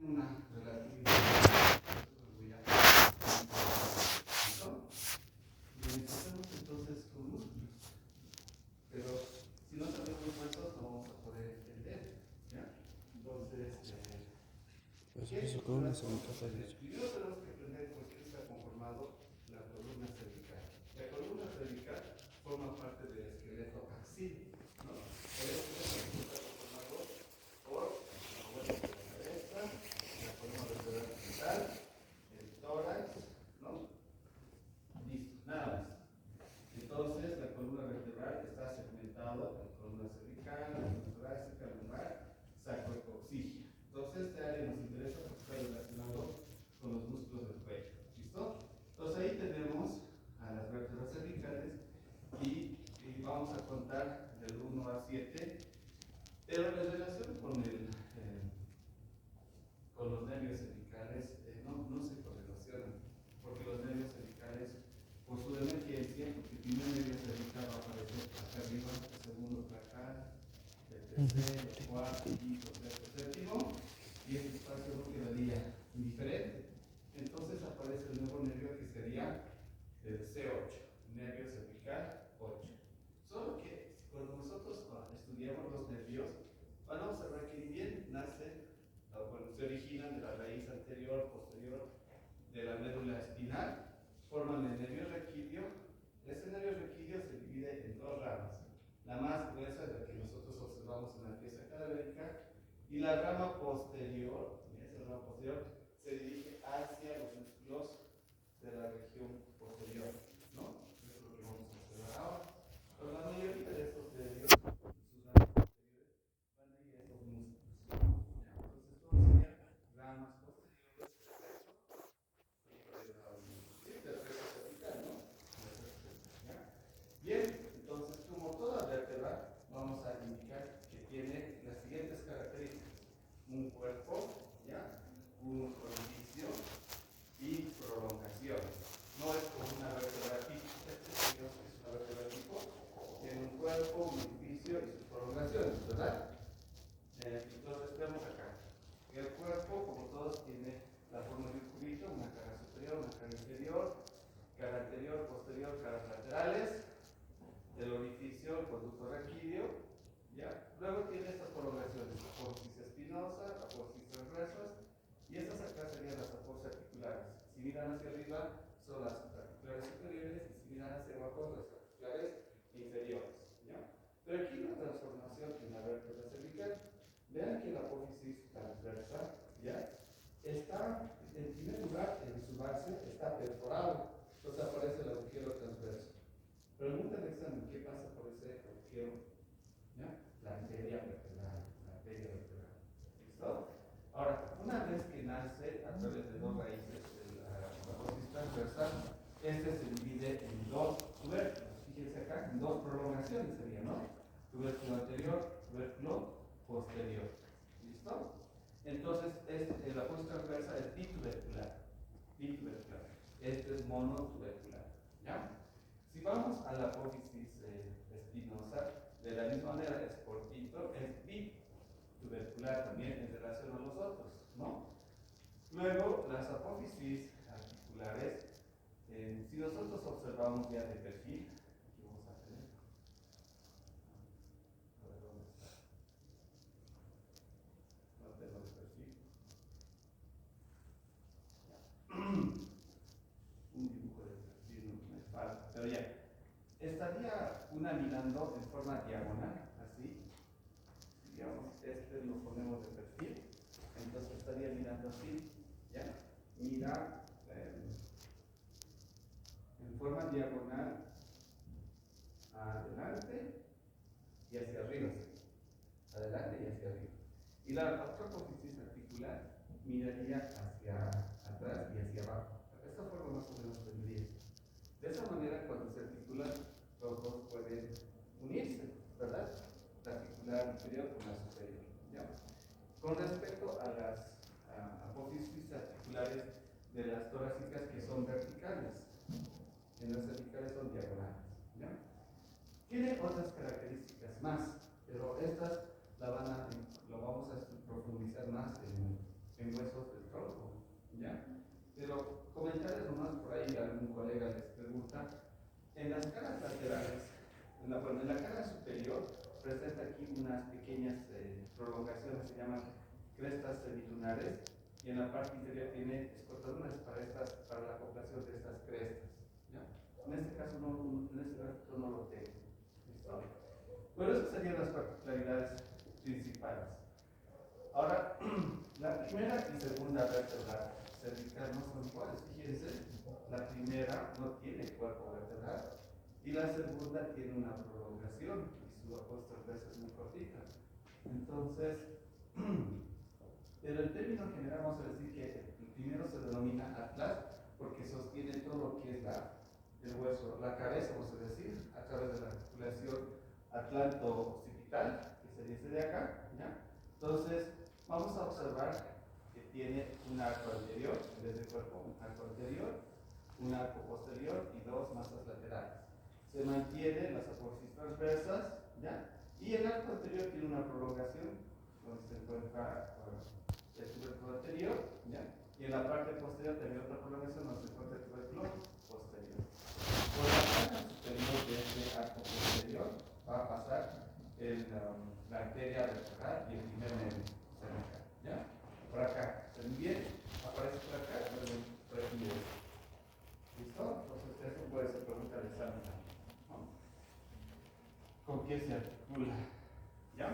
una relatividad. ¿Listo? Y necesitamos entonces con músculos. Pero si no sabemos huesos, no vamos a poder entender. ¿Ya? Entonces, Pues eso con una cervical. primero tenemos que aprender por qué está conformado la columna cervical. La columna cervical forma parte del esqueleto axial, ¿no? El esqueleto está conformado por la columna de la cabeza, la columna vertebral central, el tórax, ¿no? Listo, nada más. Entonces, la columna vertebral está segmentada en columna cervical, columna torácica, lumbar, sacrocoxígea. Entonces, este área nos interesa porque está relacionado con los músculos del cuello. ¿Listo? Entonces, ahí tenemos a las vértebras cervicales y vamos a contar del 1 a 7, pero en relación con los nervios cervicales no se correlacionan, porque los nervios cervicales, por su emergencia, porque el primer nervio cervical va a aparecer acá arriba, el segundo por acá, el tercero, el cuarto, quinto, sexto, séptimo, y este espacio no quedaría indiferente. Entonces aparece el nuevo nervio que sería el C8, nervio cervical 8. Solo que cuando nosotros estudiamos los nervios, van a observar que bien nacen, se originan de la raíz anterior, posterior de la médula espinal, forman el nervio raquídeo. Ese nervio raquídeo se divide en dos ramas. La más gruesa es la que nosotros observamos en la pieza cadavérica, y la rama posterior, esa rama posterior, se dirige hacia los músculos de la región posterior, ¿no? Eso es lo que vamos a observar ahora. Pero la mayoría de estos nervios, sus ramas posteriores, van a ir a estos músculos. Entonces, todo sería ramas posteriores del resto cervical, ¿no? Bien, entonces, como toda vértebra, vamos a indicar que tiene las siguientes características: un cuerpo, ¿ya? Un orificio y prolongación. No es como una vértebra tipo. Este es una vértebra tipo. Tiene un cuerpo, un orificio y sus prolongaciones, ¿verdad? Entonces vemos acá. El cuerpo, como todos, tiene la forma de un cubito, una cara superior, una cara inferior, cara anterior, posterior, caras laterales. El orificio, el conducto raquídeo, ¿ya? Luego tiene estas prolongaciones: apófisis espinosa, apófisis transversas, y estas acá serían las apófisis articulares. Si miran hacia arriba, son las articulares superiores, y si miran hacia abajo, las articulares inferiores, ¿ya? Pero aquí la transformación en la vértebra cervical. Vean que la apófisis transversa, ¿ya? Está, en primer lugar, en su base, está perforado. Entonces aparece el agujero transverso. Pregunta el examen: ¿qué pasa por ese agujero? ¿Ya? La arteria vertebral. ¿Listo? Ahora, una vez que nace a través de dos raíces de la apófisis transversal, este se divide en dos tubérculos. Fíjense acá, en dos prolongaciones sería, ¿no? Tubérculo anterior, tubérculo posterior. ¿Listo? Entonces, la apófisis transversa es bitubercular. Este es monotubercular. ¿Ya? Si vamos a la apófisis espinosa, de la misma manera es cortito, es bitubercular también en relación a los otros, ¿no? Luego, las apófisis articulares, si nosotros observamos ya de perfil, aquí vamos a tener, a ver dónde está, no tengo de perfil, un dibujo de perfil no me falta, pero ya, estaría una mirando en forma diagonal, así. Digamos, este lo ponemos de perfil, entonces estaría mirando así, ¿ya? Mira en forma diagonal adelante y hacia arriba, adelante y hacia arriba. Y la otra apófisis articular miraría hacia atrás y hacia abajo. De esta forma más o menos tendría. De esa manera, cuando se articulan, los dos pueden unirse, ¿verdad? La articular inferior con la superior, ¿ya? Con respecto a las apófisis articulares de las torácicas, que son verticales, en las cervicales son diagonales, ¿ya? Tiene otras características más, pero estas lo vamos a profundizar más en huesos prolongaciones se llaman crestas semilunares, y en la parte inferior tiene escortaduras para la acoplación de estas crestas. ¿Ya? En este caso no lo tengo. ¿Listo? Pero esas serían las particularidades principales. Ahora, la primera y segunda vértebra cervical no son iguales. Fíjense, la primera no tiene cuerpo vertebral y la segunda tiene una prolongación y su aposta es muy cortita. Entonces, pero el término general vamos a decir que el primero se denomina atlas porque sostiene todo lo que es el hueso, la cabeza, vamos a decir, a través de la articulación atlanto-occipital, que sería ese de acá, ¿ya? Entonces, vamos a observar que tiene un arco anterior, en vez de cuerpo, un arco anterior, un arco posterior y dos masas laterales. Se mantiene las apófisis transversas, ¿ya? Y el arco anterior tiene una prolongación, donde se encuentra el tubérculo anterior, ¿ya? Y en la parte posterior también otra prolongación donde se encuentra el tubérculo posterior. Por la parte superior de este arco posterior va a pasar la arteria vertebral y el primer nervio cervical, ¿ya? Por acá, también aparece por acá, pero por aquí. ¿Listo? Entonces eso puede ser pregunta de examen, ¿no? ¿Con qué se articula? ¿Ya?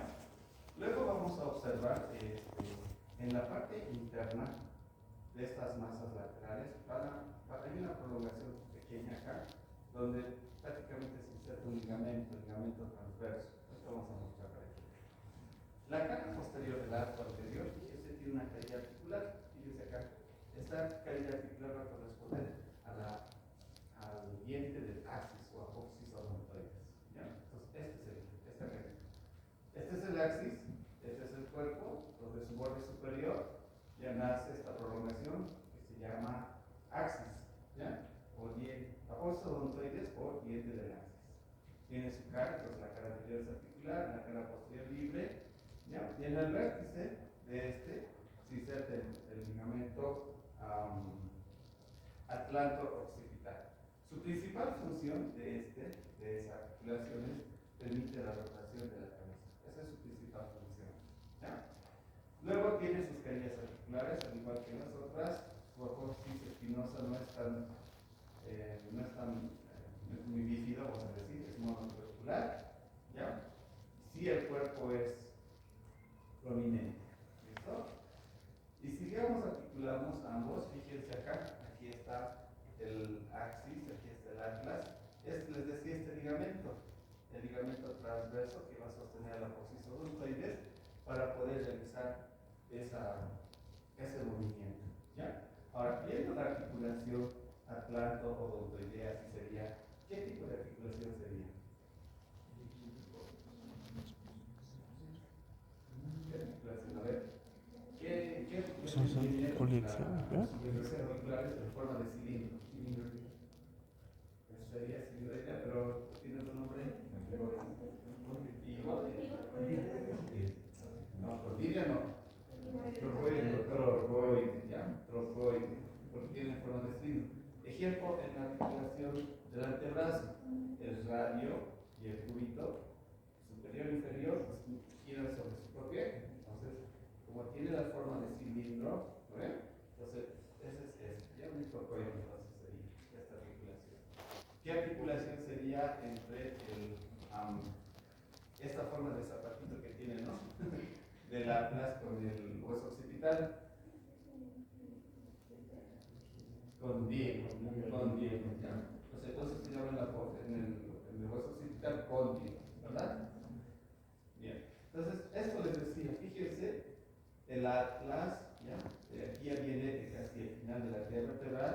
Luego vamos a observar en la parte interna de estas masas laterales hay una prolongación pequeña acá, donde prácticamente se inserta un ligamento transverso. Esto vamos a mostrar para aquí. La cara posterior del arco anterior, fíjese, tiene una caída articular. Fíjese acá. Esta caída articular va a corresponder al diente del axis o apófisis odontoides. ¿Ya? Entonces, este es el axis, este es el cuerpo, donde su borde superior ya nace esta prolongación que se llama axis, ¿ya? O apófisis odontoides o diente del axis. Tiene su cara, pues la cara anterior es articular, la cara posterior libre, ¿ya? Y en el vértice de este se inserta el ligamento atlanto-occipital. Su principal función de esa articulación es permite la rotación de la cabeza. Esa es su principal función, ¿ya? Luego tiene sus carillas articulares, al igual que las otras. Su apófisis espinosa no es muy bífido, vamos a decir, es monotubercular, ¿ya? Si el cuerpo es prominente, ¿listo? Y si digamos articulamos ambos, fíjense acá, aquí está el axis, aquí está el atlas, les decía el ligamento transverso que va a sostener la apófisis odontoides para poder realizar ese movimiento, ¿ya? Ahora, viendo la articulación atlanto-odontoidea, así sería, ¿qué tipo de articulación sería? ¿Qué articulación? A ver, ¿qué articulación tiene articulares en forma de cilindro? Sería cilindrica, pero tiene otro nombre. No, cordilia no. Trocoide, ¿ya? Trocoide, porque tiene forma de cilindro. Ejemplo, en la articulación del antebrazo, el radio y el cúbito superior e inferior pues, giran sobre su propio eje. Entonces, como tiene la forma de cilindro, ¿no? Entonces, ese es ya un trocoide, entonces sería esta articulación. ¿Qué articulación sería entre esta forma de zapatito que tiene, ¿no? Del atlas con el hueso occipital? Con Diego, ¿ya? Entonces se llama en el hueso occipital con Diego, ¿verdad? Bien. Entonces, esto les decía, fíjense, el atlas, ¿ya? Aquí ya viene casi el final de la arteria vertebral,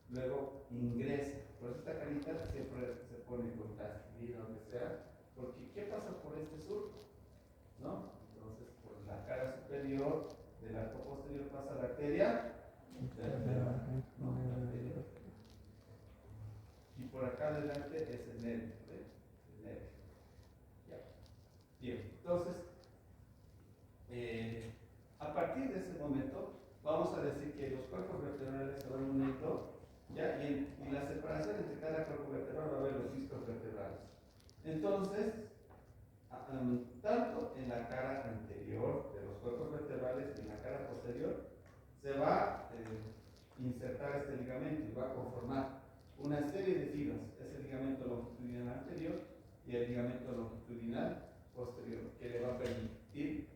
luego ingresa. Por eso esta carita siempre se pone con plastilina o lo que sea, porque ¿qué pasa por este surco? ¿No? Entonces, por la cara superior del arco posterior pasa la arteria vertebral, ¿no? Y por acá adelante es el nervio, ¿ves? El nervio. Ya. Bien, entonces, a partir de ese momento, vamos a decir que los cuerpos vertebrales se van uniendo, ¿ya? Y la separación entre cada cuerpo vertebral va a haber los discos vertebrales. Entonces, tanto en la cara anterior de los cuerpos vertebrales y en la cara posterior, se va a insertar este ligamento y va a conformar una serie de fibras. Es el ligamento longitudinal anterior y el ligamento longitudinal posterior, que le va a permitir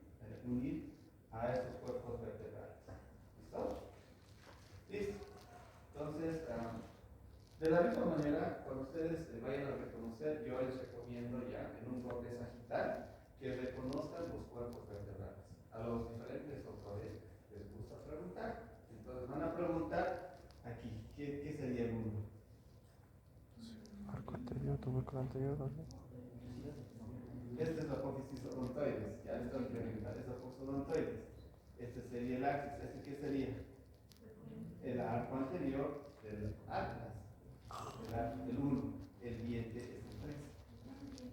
unir a estos cuerpos vertebrales. ¿Listo? Listo. Entonces, de la misma manera, cuando ustedes vayan a reconocer, yo les recomiendo ya en un corte sagital que reconozcan los cuerpos vertebrales. A los diferentes autores les gusta preguntar. Entonces van a preguntar aquí, ¿qué sería el uno? Arco anterior, tubérculo anterior, ¿no? Esta es la apófisis odontoides, ya les tengo que preguntar, es la apófisis odontoides. Este sería el axis, ¿este qué sería? El arco anterior del atlas. El 1, el diente es el 3.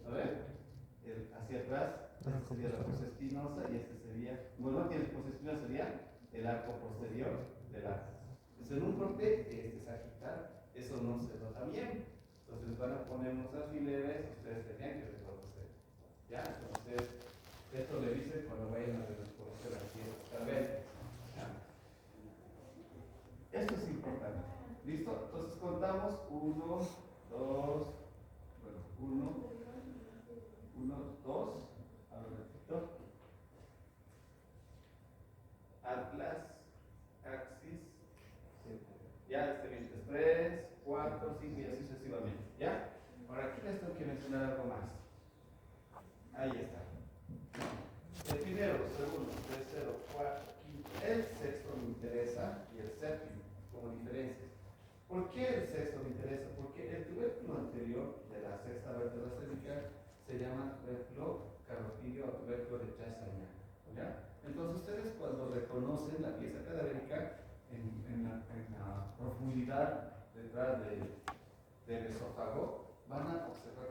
A ver, hacia atrás, este sería la fosa espinosa y este sería, bueno, aquí el fosa espinosa sería el arco posterior del atlas. Entonces, en un corte sagital, eso no se nota bien. Entonces, van a poner unos alfileres, ustedes tenían que reconocer. ¿Ya? Entonces, esto le dicen cuando vayan a reconocer aquí esta vez. Esto es importante. ¿Listo? Entonces contamos 1, 2, bueno, 1, 2, a ver, repito. Atlas, axis, ya este bien, 3, 4, 5 y así sucesivamente. ¿Ya? Ahora aquí les tengo que mencionar algo más. Ahí está. El primero, segundo, tercero, cuarto, quinto. El sexto me interesa y el séptimo como diferencias. ¿Por qué el sexto me interesa? Porque el tubérculo anterior de la sexta vértebra cervical se llama tubérculo carotidio o tubérculo de Chassagne. ¿Ya? Entonces ustedes cuando reconocen la pieza cadavérica en la profundidad detrás del esófago, van a observar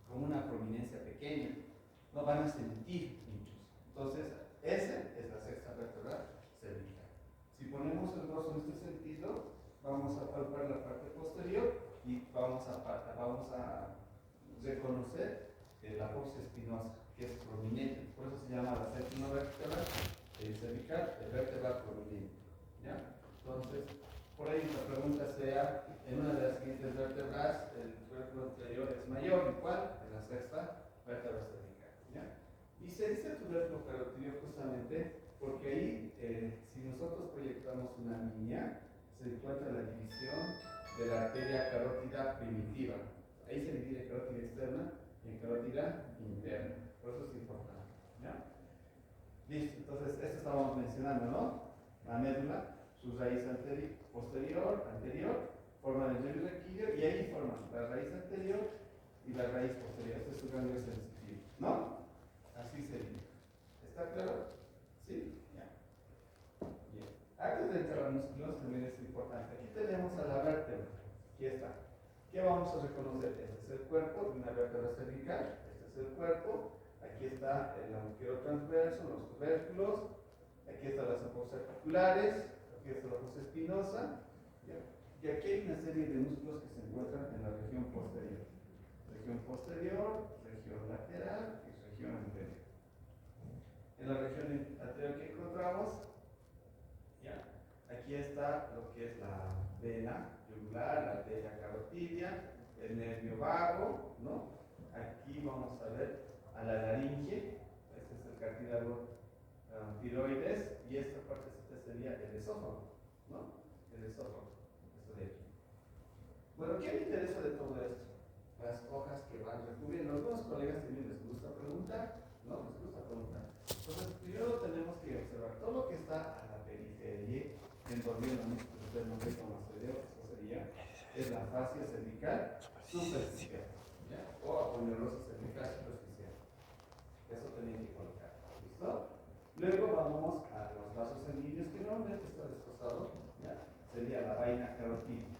como una prominencia pequeña. No van a sentir hinchos. Entonces, esa es la sexta vértebra cervical. Si ponemos el brazo en este sentido, vamos a palpar la parte posterior y vamos a reconocer la apófisis espinosa, que es prominente. Por eso se llama la séptima vértebra cervical, vértebra prominente. ¿Ya? Entonces, por ahí la pregunta sea, en una de las siguientes vértebras, el tubérculo anterior es mayor, ¿cuál? En la sexta vértebra cervical. ¿Ya? Y se dice tubérculo carotidio justamente porque ahí, si nosotros proyectamos una línea, se encuentra la división de la arteria carótida primitiva. Ahí se divide carótida externa y carótida interna. Por eso es importante. ¿Ya? Listo, entonces esto estábamos mencionando, ¿no? La médula, su raíz anterior, forman el nervio raquídeo y ahí forman la raíz anterior y la raíz posterior. Este es su ganglio sensitivo, ¿no? Así sería. ¿Está claro? ¿Sí? Ya. Bien. Antes de entrar a músculos también es importante. Aquí tenemos a la vértebra. Aquí está. ¿Qué vamos a reconocer? Este es el cuerpo de una vértebra cervical. Este es el cuerpo. Aquí está el agujero transverso, los tubérculos. Aquí están las apófisis articulares. Aquí está la fosa espinosa. ¿Ya? Y aquí hay una serie de músculos que se encuentran en la región posterior. Región posterior, región lateral y región anterior. En la región anterior que encontramos, ¿ya? Aquí está lo que es la vena yugular, la arteria carotidia, el nervio vago, ¿no? Aquí vamos a ver a la laringe, este es el cartílago tiroides, y esta parte sería el esófago, ¿no? El esófago, esto de aquí. Bueno, ¿qué me interesa de todo esto? Las hojas que van recubriendo. Algunos colegas también les gusta preguntar, ¿no? Les gusta preguntar. Entonces, primero tenemos que observar todo lo que está a la periferia, envolviendo músculos. Ustedes no ven cómo se ve, eso sería, es la fascia cervical superficial, ¿ya? O aponeurosis cervical superficial. Eso tenían que colocar, ¿listo? Luego vamos a los vasos sanguíneos que normalmente está descostado, ¿ya? Sería la vaina carotídea,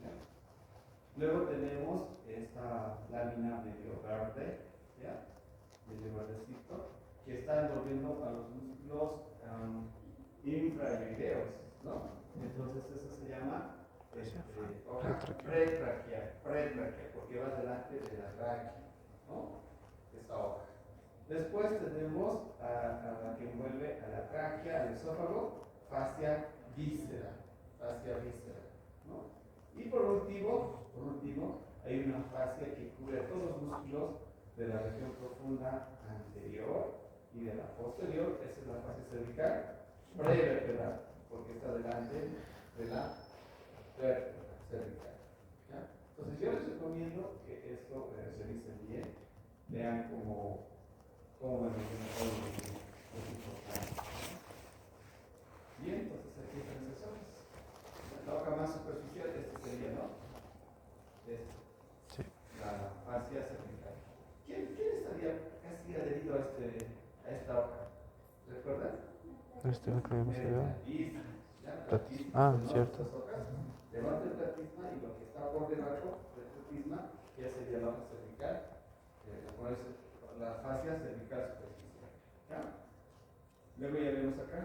¿ya? Luego tenemos esta lámina medio verde, ¿ya? Medio verdecito, que está envolviendo a los músculos infraioideos, ¿no? Entonces eso se llama hoja pretraquial, porque va delante de la tráquea, ¿no? Esta hoja. Después tenemos a la que envuelve a la tráquea, al esófago, fascia víscera, ¿no? Y por último, hay una fascia que cubre todos los músculos de la región profunda anterior y de la posterior. Esa es la fascia cervical prevertebral, porque está delante de la vértebra cervical. ¿Ya? Entonces yo les recomiendo que esto revisen bien, vean cómo me menciono todo lo que es importante. Bien, entonces aquí están esas hojas. La hoja más superficial, este sería, ¿no? Sí. La fascia cervical. ¿Quién estaría casi adherido a esta hoja? ¿Recuerdan? Este lo creemos yo. Ah, cierto. Levanta el platisma y lo que está por debajo del platisma ya sería la hoja cervical, por eso la fascia cervical superficial. ¿Ya? Luego ya vemos acá,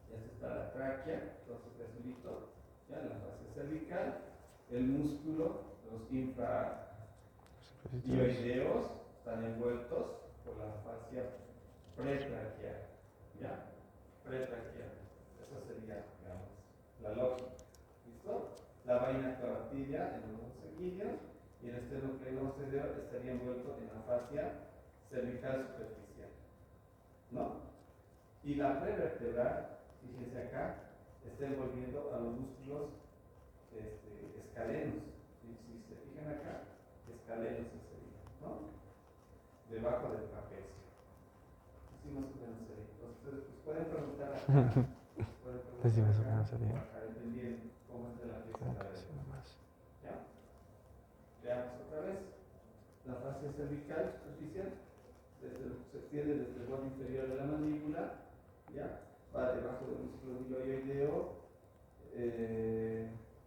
ya está la tráquea, entonces azulito, ya la fascia cervical, el músculo, los infrahioideos están envueltos por la fascia pretraqueal. ¿Ya? Pretraqueal. Esa sería, digamos, la lógica. ¿Listo? La vaina clavatilla en los sanguíneos y el esternocleidomastoideo estaría envuelto en la fascia cervical superficial. ¿No? Y la prevertebral, fíjense acá, está envolviendo a los músculos escalenos. Si se fijan acá, escalenos sería, ¿no? Debajo del trapecio. Así más o menos sería. Entonces, pues pueden preguntar acá. Así más o menos sería. Para entender cómo es de la pieza de la vértebra. ¿Ya? Veamos otra vez. La fascia cervical superficial se extiende desde el borde inferior de la mandíbula, ¿ya? Va debajo del músculo biloioideo,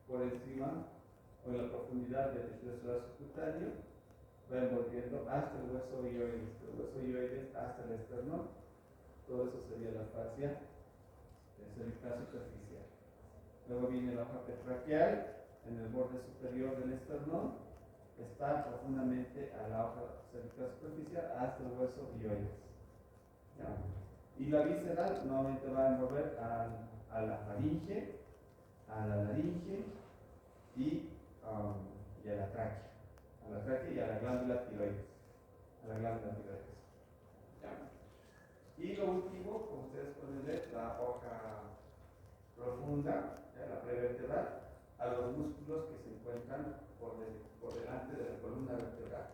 por encima o en la profundidad del tejido celular subcutáneo, va envolviendo hasta el hueso hioides, hasta el esternón. Todo eso sería la fascia cervical superficial. Luego viene la hoja petraqueal en el borde superior del esternón, está profundamente a la hoja cervical superficial hasta el hueso hioides. ¿Ya? Y la víscera nuevamente va a envolver a la faringe, a la laringe y a la tráquea. A la tráquea y a la glándula tiroides. ¿Ya? Y lo último, como ustedes pueden ver, la hoja profunda, ¿ya? La prevertebral, a los músculos que se encuentran por delante de la columna vertebral.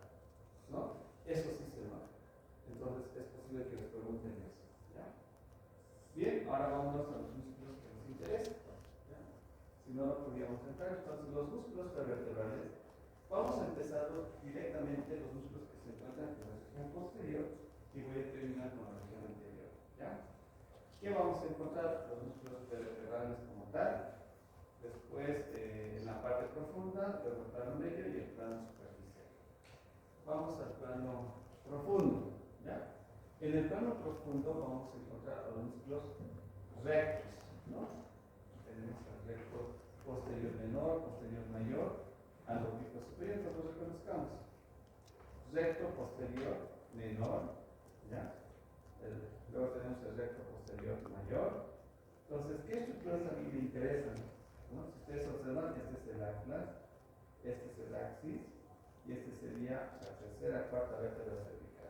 ¿No? Eso sí se nota. Entonces es posible que les pregunten eso. ¿Ya? Bien, ahora vámonos a los músculos que nos interesan. ¿Ya? Si no, no podríamos entrar. Entonces, los músculos prevertebrales, vamos a empezar directamente los músculos que se encuentran en la región posterior y voy a terminar con la región anterior. ¿Ya? ¿Qué vamos a encontrar? Los músculos prevertebrales como tal. Después, en la parte profunda, luego el plano medio y el plano superficial. Vamos al plano profundo. ¿Ya? En el plano profundo vamos a encontrar los músculos rectos, ¿no? Tenemos el recto posterior menor, posterior mayor, anteoblicuo superior, todos lo reconozcamos. Recto posterior menor, ¿ya? Luego tenemos el recto posterior mayor. Entonces, ¿qué estructuras a mí me interesan? ¿No? Si ustedes observan, este es el atlas, este es el axis, y este sería la tercera, cuarta vértebra cervical.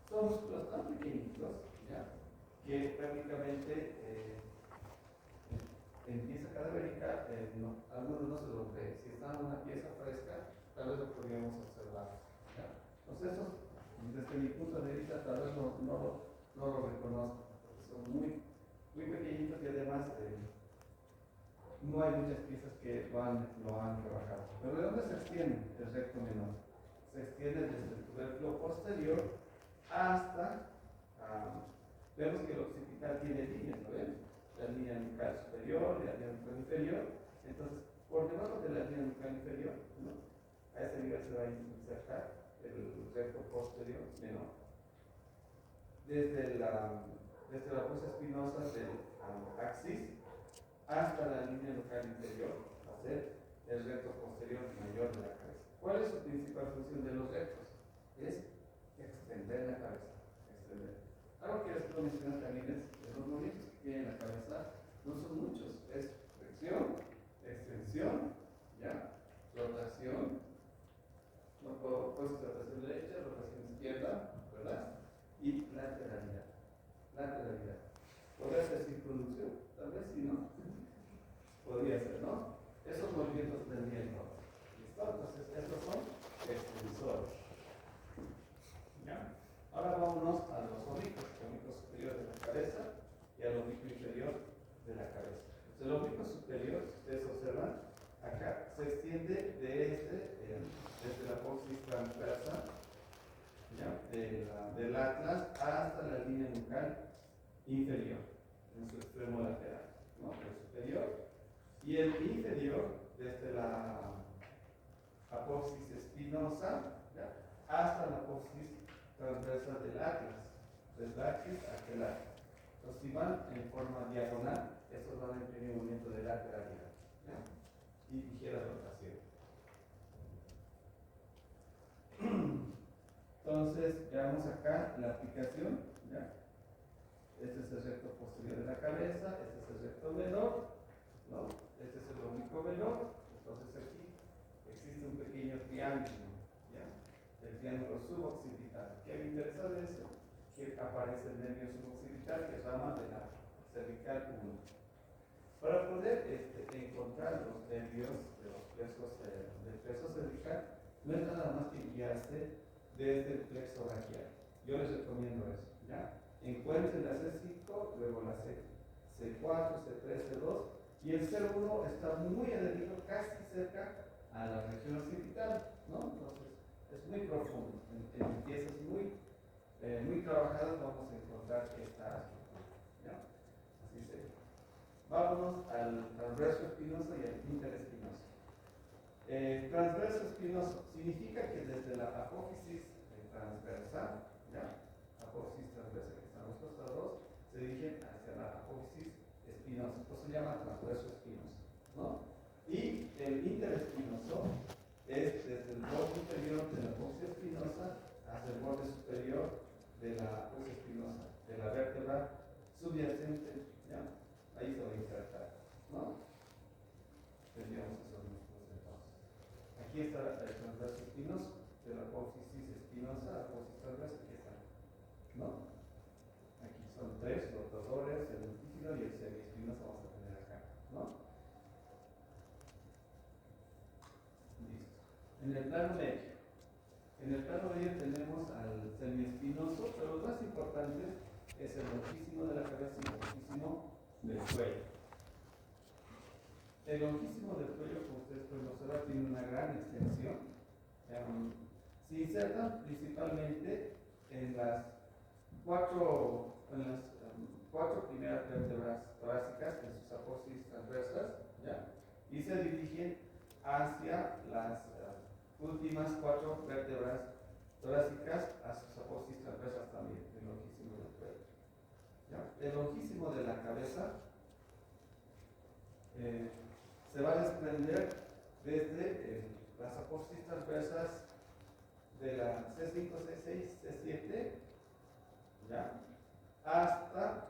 Son músculos tan pequeñitos, ¿ya? Que prácticamente en pieza cadavérica, algunos no se lo ve. Si está en una pieza fresca, tal vez lo podríamos observar. ¿Ya? Entonces, desde mi punto de vista, tal vez no lo reconozco, porque son muy pequeñitos y además no hay muchas piezas que lo han trabajado. Pero ¿de dónde se extiende el recto menor? Se extiende desde el tubérculo posterior hasta, vemos que el occipital tiene líneas, ¿no ven? La línea nucal superior, la línea nucal inferior. Entonces, por debajo de la línea nucal inferior, ¿no? A ese nivel se va a insertar el recto posterior menor. Desde la fosa espinosa del axis hasta la línea nucal inferior, va a ser el recto posterior mayor de la cabeza. ¿Cuál es su principal función de los rectos? Es extender la cabeza. extender. Algo que esto menciona también es que los movimientos que tiene la cabeza no son muchos, es flexión, extensión, ¿ya? Rotación, no puedo, pues rotación derecha, rotación izquierda, ¿verdad? Y lateralidad. Lateralidad. ¿Podría ser circunducción? Tal vez sí, ¿no? Podría ser, ¿no? Esos movimientos tendrían ¿no? ¿Listo? Entonces, estos son extensores. ¿Ya? Ahora vámonos a los oblicuos, el oblicuo superior de la cabeza y al oblicuo inferior de la cabeza. Entonces, el oblicuo superior, si ustedes observan, acá se extiende desde la apófisis transversa, ¿ya? Del atlas hasta la línea nucal inferior, en su extremo lateral, ¿no? El superior y el inferior desde la apófisis espinosa, ¿ya? Hasta la apófisis transversa del atlas, desde axis hasta el atlas. Entonces, si van en forma diagonal, estos van a imprimir un movimiento de lateralidad, ¿ya? Y ligera rotación. Entonces, veamos acá la aplicación, ¿ya? Este es el recto posterior de la cabeza, este es el recto velor, ¿no? Este es el oblicuo velor. Entonces aquí existe un pequeño triángulo, ¿ya? El triángulo suboccipital. ¿Qué me interesa de eso? Que aparece el nervio suboccipital, que es rama de la cervical 1. Para poder encontrar los nervios de los plexos, del plexo cervical, no es nada más que guiarse desde el plexo braquial. Yo les recomiendo eso, ¿ya? Encuentren la C5, luego la C4, C3, C2, y el C1 está muy adherido, casi cerca a la región occipital, ¿no? Entonces, es muy profundo. En piezas muy trabajadas vamos a encontrar esta estructura, ¿ya? Así se. Vámonos al transverso espinoso y al interespinoso. Transverso espinoso significa que desde la apófisis transversal, ¿ya? Apófisis transversa que están los costados, se dirigen hacia la apófisis espinosa. Esto se llama transverso espinoso, ¿no? Y el interespinoso es desde el borde inferior de la apófisis espinosa hacia el borde superior de la apófisis espinosa, de la vértebra subyacente, ¿ya? Ahí se va a insertar, ¿no? Tendríamos esos músculos entonces. Aquí está el transverso espinoso, de la apófisis espinosa, apófisis transversa, aquí está, ¿no? Aquí son tres rotadores, el multífilo y el semiespinoso vamos a tener acá, ¿no? Listo. En el plano medio. En el plano medio tenemos al semiespinoso, pero lo más importante es el lonjísimo de la cabeza y el lonjísimo del cuello. El lonjísimo del cuello, como ustedes pueden observar, tiene una gran extensión. Se insertan principalmente en las cuatro primeras vértebras torácicas, en sus apófisis transversas, ¿ya? Y se dirigen hacia las últimas cuatro vértebras torácicas, a sus apófisis transversas también, el lonjísimo del cuello, ¿ya? El lonjísimo de la cabeza se va a desprender desde las apófisis transversas de la C5, C6, C7, ¿ya? Hasta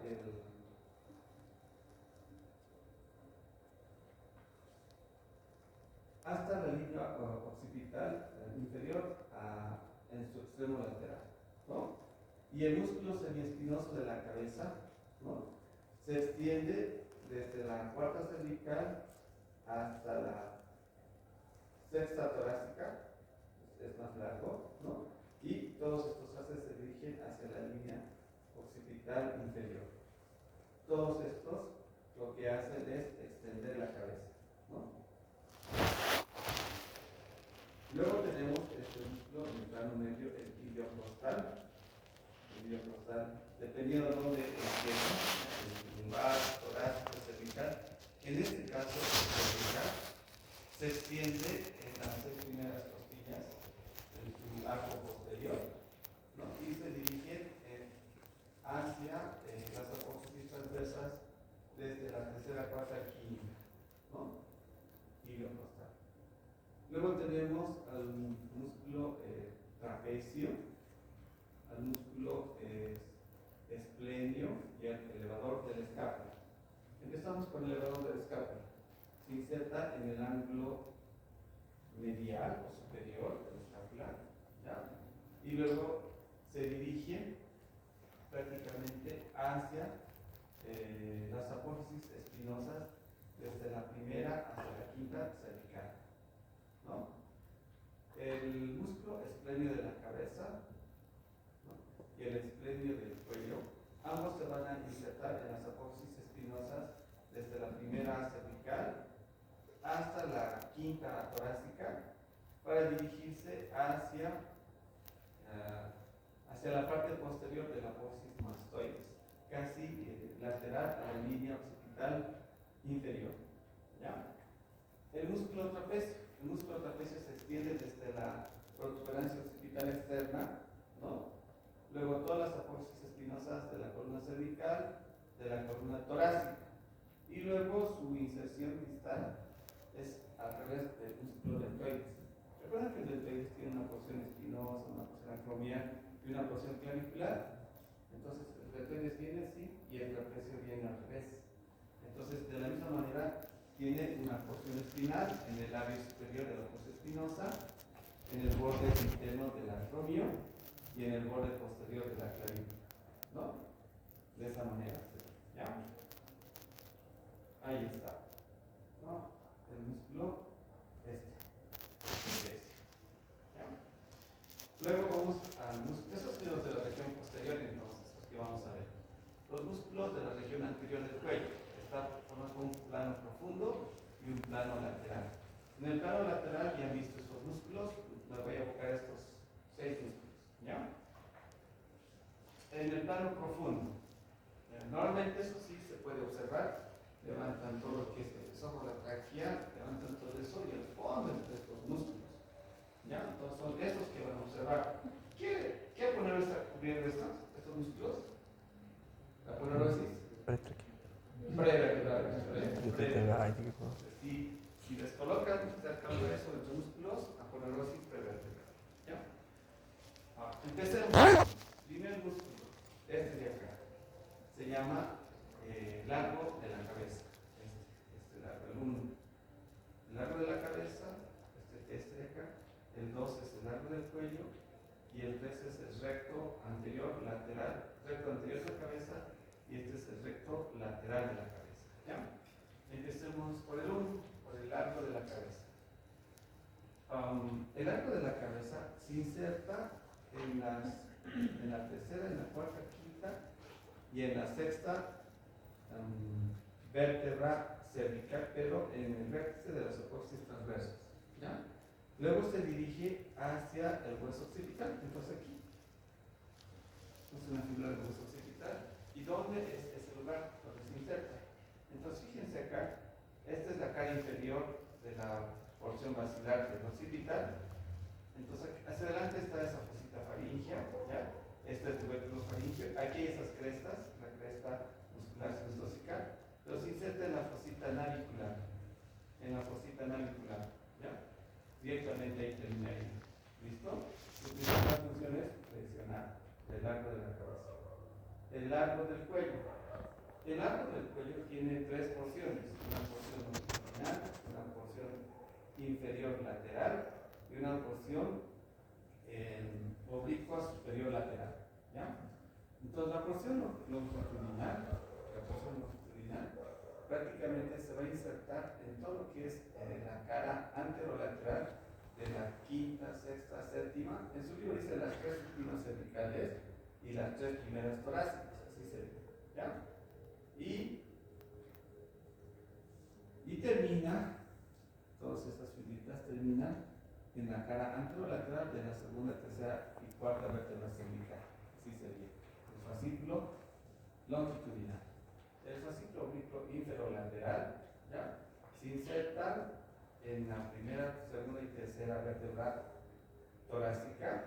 la línea occipital inferior en su extremo lateral, ¿no? Y el músculo semiespinoso de la cabeza, ¿no? Se extiende desde la cuarta cervical hasta la sexta torácica, es más largo, ¿no? Y todos estos haces se dirigen hacia la línea occipital inferior. Todos estos lo que hacen es extender la cabeza, ¿no? Luego tenemos este músculo en el plano medio, el iliocostal. El iliocostal, dependiendo de dónde empieza, el lumbar, torácico, cervical. En este caso, el cervical se extiende en las 6 primeras costillas, en su arco posterior, ¿no? Y se dirige hacia las apófisis transversas desde la tercera, cuarta y quinta, ¿no? Iliocostal. Luego tenemos al músculo trapecio, al músculo esplenio y el elevador del escápula. Empezamos con el elevador del escápula. Se inserta en el ángulo medial o superior de la escápula, ¿ya? Y luego se dirige prácticamente hacia las apófisis espinosas desde la primera hasta la quinta cervical, ¿no? El músculo esplenio de la cabeza, ¿no? Y el esplenio del cuello, ambos se van a insertar en las apófisis espinosas desde la primera cervical hasta la quinta torácica para dirigirse hacia la parte posterior de la apófisis mastoides, casi lateral a la línea occipital inferior, ¿ya? El músculo trapecio se extiende desde la protuberancia occipital externa, ¿no? Luego todas las apófisis espinosas de la columna cervical, de la columna torácica, y luego su inserción distal es a través del músculo deltoides. Recuerden que el deltoides tiene una porción espinosa, una porción acromial y una porción clavicular. Entonces el deltoides viene así y el trapecio viene al revés. Entonces, de la misma manera, tiene una porción espinal en el labio superior de la fosa espinosa, en el borde interno del acromio y en el borde posterior de la clavícula, ¿no? De esa manera, ¿ya? Ahí está, ¿no? El músculo ¿ya? Luego vamos al músculo, esos son los de la región posterior, entonces, los que vamos a ver. Los músculos de la región anterior del cuello están formados por un plano profundo y un plano lateral. En el plano lateral ya han visto estos músculos, me voy a evocar estos 6 músculos, ¿ya? En el plano profundo, normalmente eso sí se puede observar, levantan todo lo que es el esófago, la tráquea, levantan todo eso y el fondo entre estos músculos, ¿ya? Entonces son estos que van a observar. ¿Qué poneros a cubrir estos músculos? La ponerosis prevertebral. Si descolocan cercano a eso de los músculos, aponerosis prevertebral. ¿Ya? Empecemos. Primer músculo, este de acá, se llama largo de la cabeza. Este largo, el 1. El largo de la cabeza, este de acá. El 2 es el largo del cuello. Y el 3 es el recto anterior, lateral, recto anterior de la cabeza. Y este es el recto lateral de la cabeza. ¿Ya? Empecemos por el 1, por el arco de la cabeza. El arco de la cabeza se inserta en la tercera, en la cuarta, quinta y en la sexta vértebra cervical, pero en el vértice de las apófisis transversas. ¿Ya? Luego se dirige hacia el hueso occipital, entonces aquí. Es una fibra del hueso occipital. ¿Y dónde es ese lugar donde se inserta? Entonces fíjense acá, esta es la cara inferior de la porción basilar del occipital. Entonces hacia adelante está esa fosita faríngea, ¿ya? Este es el tubérculo faríngeo. Aquí hay esas crestas, la cresta muscular sinusocical, pero se inserta en la fosita navicular. En la fosita navicular, ¿ya? Directamente ahí termina ahí. ¿Listo? Su principal función es presionar el largo de la cabeza. El largo del cuello. El largo del cuello tiene 3 porciones: una porción longitudinal, una porción inferior lateral y una porción oblicua superior lateral. ¿Ya? Entonces la porción longitudinal prácticamente se va a insertar en todo lo que es la cara anterolateral de la quinta, sexta, séptima. En su libro dice las 3 últimas cervicales y las 3 primeras torácicas, así se ve. ¿Ya? Y termina, todas estas filitas terminan en la cara anterolateral de la segunda, tercera y cuarta vértebra cervical. Así sería el fascículo longitudinal. El fascículo oblicuo inferolateral, ¿ya? Se inserta en la primera, segunda y tercera vértebra torácica.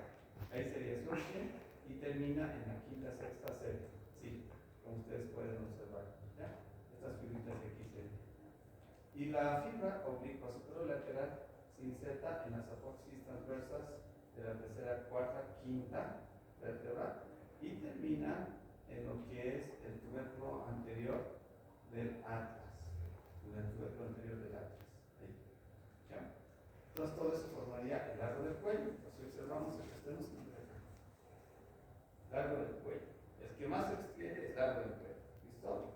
Ahí sería su origen y termina en la quinta, sexta, séptima. Sí, como ustedes pueden observar, ¿ya? Estas fibritas de aquí se ven. Y la fibra oblicua superolateral se inserta en las apófisis transversas de la tercera, cuarta, quinta vértebra y termina en en lo que es el tubérculo anterior del atlas. En el tubérculo anterior del atlas. Ahí. ¿Ya? Entonces todo eso formaría el largo del cuello. Si observamos el que estemos en el largo del cuello. El que más se extiende es largo del cuello. ¿Listo?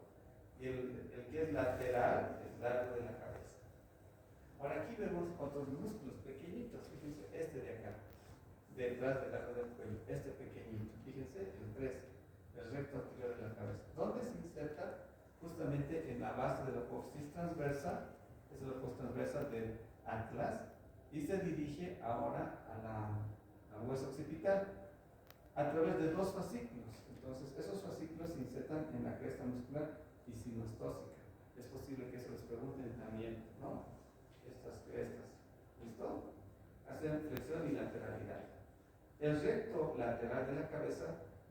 Y el que es lateral es largo de la cabeza. Ahora aquí vemos otros músculos pequeñitos. Fíjense, este de acá, detrás del largo del cuello, este pequeñito. Fíjense, el 3, el recto anterior de la cabeza. ¿Dónde se inserta? Justamente en la base de la apófisis transversa, es la apófisis transversa del atlas, y se dirige ahora al hueso occipital a través de dos fascículos. Entonces, esos fascículos se insertan en la cresta muscular y sinostósica. Es posible que eso les pregunten también, ¿no? Estas crestas. ¿Listo? Hacen flexión y lateralidad. El recto lateral de la cabeza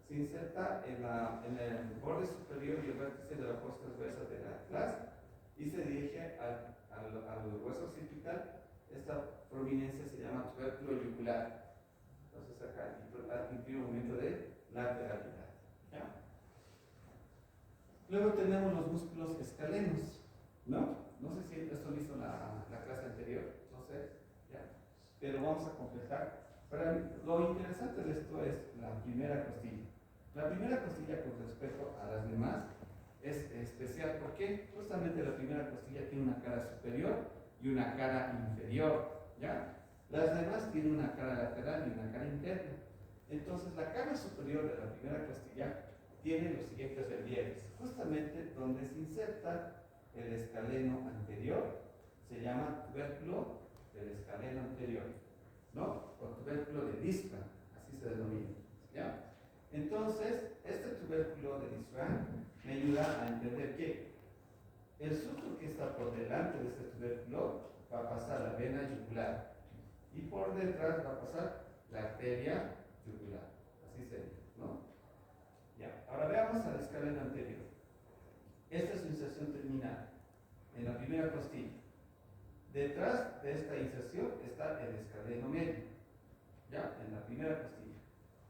se inserta en el borde superior y el vértice de la apófisis transversa del atlas y se dirige al hueso occipital. Esta prominencia se llama tubérculo yugular. Entonces acá implica un momento de lateralidad. ¿Ya? Luego tenemos los músculos escalenos, ¿no? No sé si esto lo hizo la clase anterior, no sé, ¿ya? Pero vamos a completar. Lo interesante de esto es la primera costilla. La primera costilla con respecto a las demás es especial porque justamente la primera costilla tiene una cara superior y una cara inferior, ¿ya? Las demás tienen una cara lateral y una cara interna. Entonces la cara superior de la primera costilla tiene los siguientes relieves. Justamente donde se inserta el escaleno anterior se llama tubérculo del escaleno anterior, ¿no? O tubérculo de Disran, así se denomina, ¿ya? Entonces, este tubérculo de Disran me ayuda a entender que el surco que está por delante de este tubérculo va a pasar la vena yugular y por detrás va a pasar la arteria yugular, así sería, ¿no? Ya, ahora veamos al escaleno anterior. Esta su inserción termina en la primera costilla. Detrás de esta inserción está el escaleno medio, ¿ya? En la primera costilla.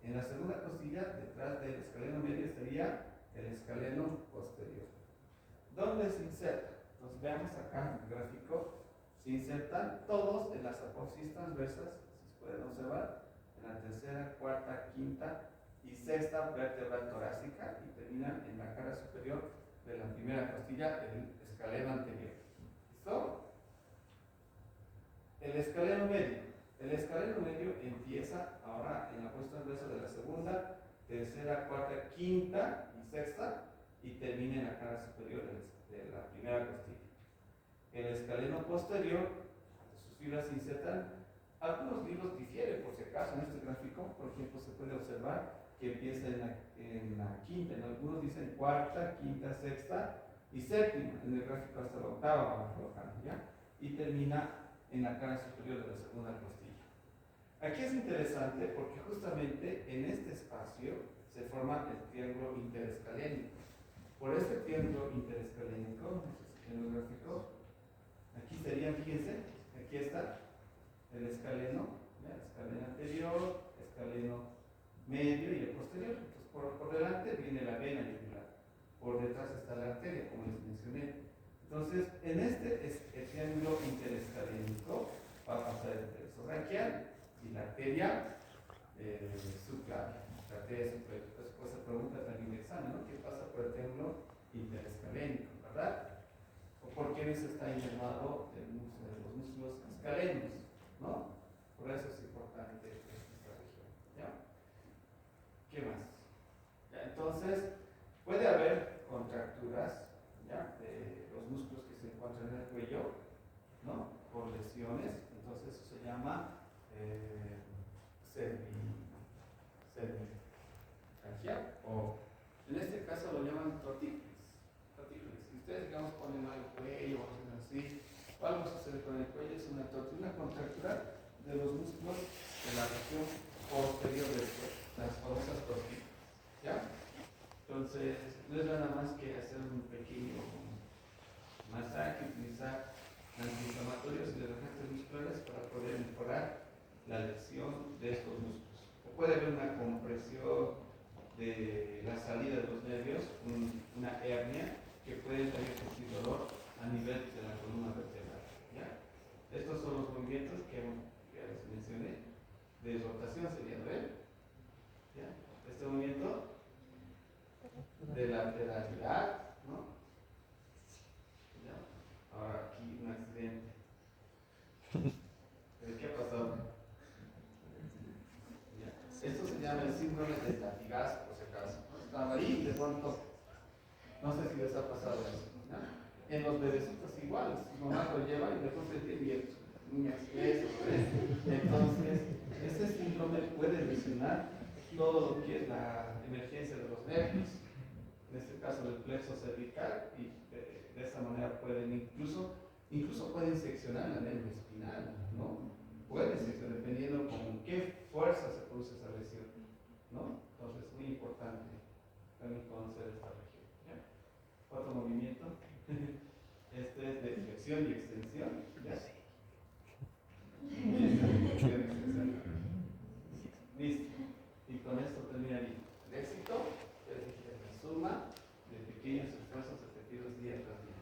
En la segunda costilla, detrás del escaleno medio, estaría el escaleno posterior. ¿Dónde se inserta? Entonces veamos acá en el gráfico, se insertan todos en las apófisis transversas, si se pueden observar, en la tercera, cuarta, quinta y sexta vértebra torácica y terminan en la cara superior de la primera costilla, el escaleno anterior. ¿Listo? El escaleno medio. El escaleno medio empieza ahora en la apófisis transversa de la segunda, tercera, cuarta, quinta y sexta y termina en la cara superior de la primera costilla. El escaleno posterior, sus fibras se insertan. Algunos libros difieren, por si acaso, en este gráfico, por ejemplo, se puede observar que empieza en la quinta, en algunos dicen cuarta, quinta, sexta y séptima, en el gráfico hasta la octava vamos colocando, ¿ya? Y termina en la cara superior de la segunda costilla. Aquí es interesante porque justamente en este espacio se forma el triángulo interescalénico. Por este triángulo interescalénico, en el gráfico, aquí serían, fíjense, aquí está el escaleno, ¿ya? El escaleno anterior, escaleno medio y el posterior. Entonces por delante viene la vena yugular, por detrás está la arteria, como les mencioné. Entonces, en este el triángulo interescalénico va a pasar el plexo braquial y la arteria subclaviana. La arteria subclaviana. Después se pregunta también en el examen, ¿no? ¿Qué pasa por el triángulo interescalénico, verdad? ¿O por qué se está inervado los músculos escalenos, ¿no? Por eso es importante esta región, ¿ya? ¿Qué más? ¿Ya? Entonces, puede haber contracturas, ¿ya? De los músculos que se encuentran en el cuello, ¿no? Por lesiones, entonces eso se llama cervicardia, o en este caso lo llaman tortícolis. Si ustedes, digamos, ponen algo cuello o algo así, o algo sucede con el cuello, es una contractura de los músculos de la región posterior del cuello, las famosas tortícolis, ¿ya? Entonces, no es nada más que hacer un pequeño masaje, utilizar antiinflamatorios y relajantes musculares para poder mejorar la lesión de estos músculos. O puede haber una compresión de la salida de los nervios En los bebecitos igual, su mamá lo lleva y después se tiene bien, uñas, eso, entonces, este síndrome puede lesionar todo lo que es la emergencia de los nervios, en este caso del plexo cervical, y de esa manera pueden incluso pueden seccionar la nervio espinal, ¿no? Puede seccionar, dependiendo con qué fuerza se produce esa lesión, ¿no? Entonces, muy importante también conocer esta región, ¿ya? Otro movimiento, este es de flexión y extensión, ¿ya? Flexión y extensión. Listo. Y con esto terminaría. El éxito es la suma de pequeños esfuerzos repetidos día tras día.